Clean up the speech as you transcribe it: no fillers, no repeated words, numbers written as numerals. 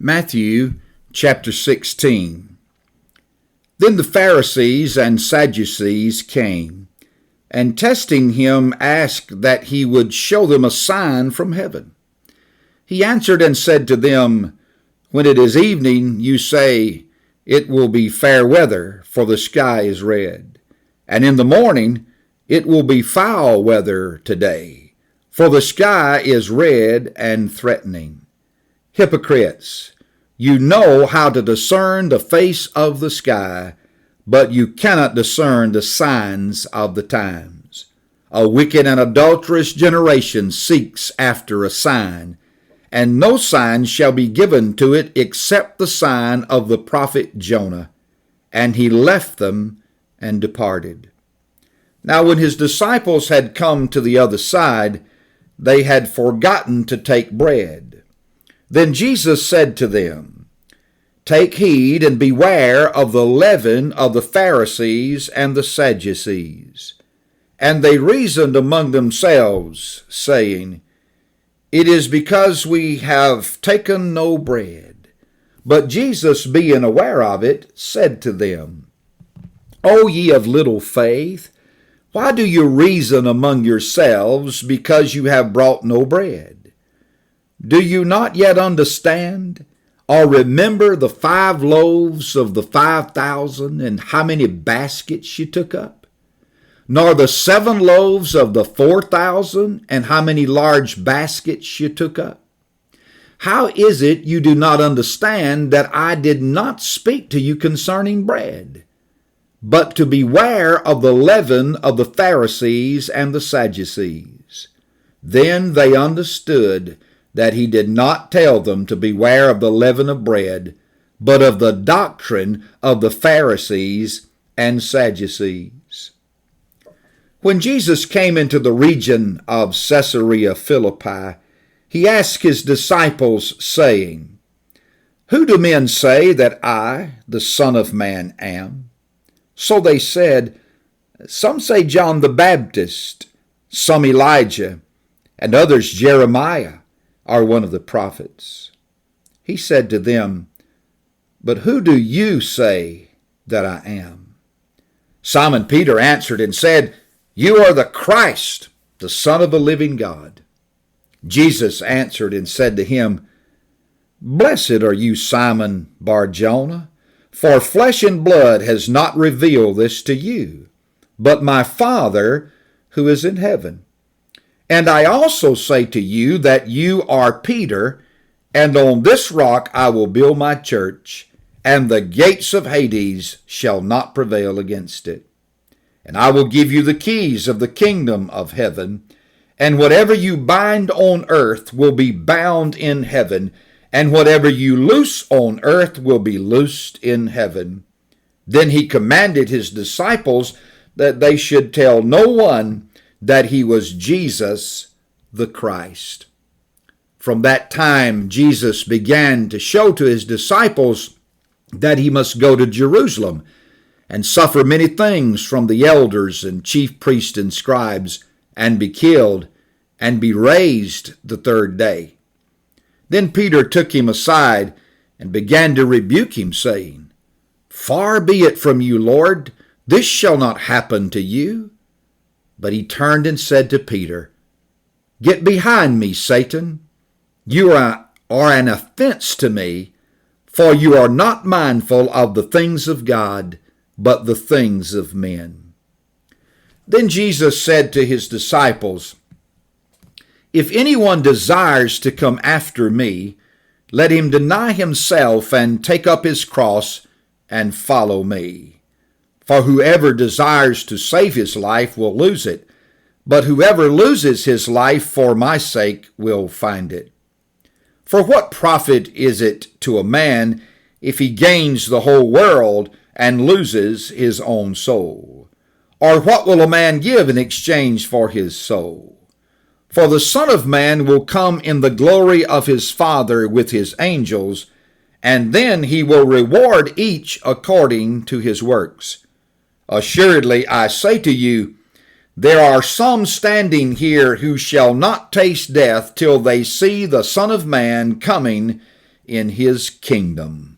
Matthew chapter 16. Then the Pharisees and Sadducees came, and testing him asked that he would show them a sign from heaven. He answered and said to them, When it is evening, you say, It will be fair weather, for the sky is red. And in the morning, it will be foul weather today, for the sky is red and threatening. Hypocrites, you know how to discern the face of the sky, but you cannot discern the signs of the times. A wicked and adulterous generation seeks after a sign, and no sign shall be given to it except the sign of the prophet Jonah. And he left them and departed. Now when his disciples had come to the other side, they had forgotten to take bread. Then Jesus said to them, Take heed and beware of the leaven of the Pharisees and the Sadducees. And they reasoned among themselves, saying, It is because we have taken no bread. But Jesus, being aware of it, said to them, O ye of little faith, why do you reason among yourselves because you have brought no bread? Do you not yet understand, or remember the 5 loaves of the 5,000 and how many baskets you took up? Nor the 7 loaves of the 4,000 and how many large baskets you took up? How is it you do not understand that I did not speak to you concerning bread, but to beware of the leaven of the Pharisees and the Sadducees? Then they understood that he did not tell them to beware of the leaven of bread, but of the doctrine of the Pharisees and Sadducees. When Jesus came into the region of Caesarea Philippi, he asked his disciples, saying, Who do men say that I, the Son of Man, am? So they said, Some say John the Baptist, some Elijah, and others Jeremiah, or one of the prophets. He said to them, But who do you say that I am? Simon Peter answered and said, You are the Christ, the Son of the living God. Jesus answered and said to him, Blessed are you, Simon Bar-Jonah, for flesh and blood has not revealed this to you, but my Father who is in heaven. And I also say to you that you are Peter, and on this rock I will build my church, and the gates of Hades shall not prevail against it. And I will give you the keys of the kingdom of heaven, and whatever you bind on earth will be bound in heaven, and whatever you loose on earth will be loosed in heaven. Then he commanded his disciples that they should tell no one that he was Jesus the Christ. From that time, Jesus began to show to his disciples that he must go to Jerusalem and suffer many things from the elders and chief priests and scribes, and be killed, and be raised the 3rd day. Then Peter took him aside and began to rebuke him, saying, Far be it from you, Lord, this shall not happen to you. But he turned and said to Peter, Get behind me, Satan. You are an offense to me, for you are not mindful of the things of God, but the things of men. Then Jesus said to his disciples, If anyone desires to come after me, let him deny himself and take up his cross and follow me. For whoever desires to save his life will lose it, but whoever loses his life for my sake will find it. For what profit is it to a man if he gains the whole world and loses his own soul? Or what will a man give in exchange for his soul? For the Son of Man will come in the glory of his Father with his angels, and then he will reward each according to his works. Assuredly, I say to you, there are some standing here who shall not taste death till they see the Son of Man coming in his kingdom.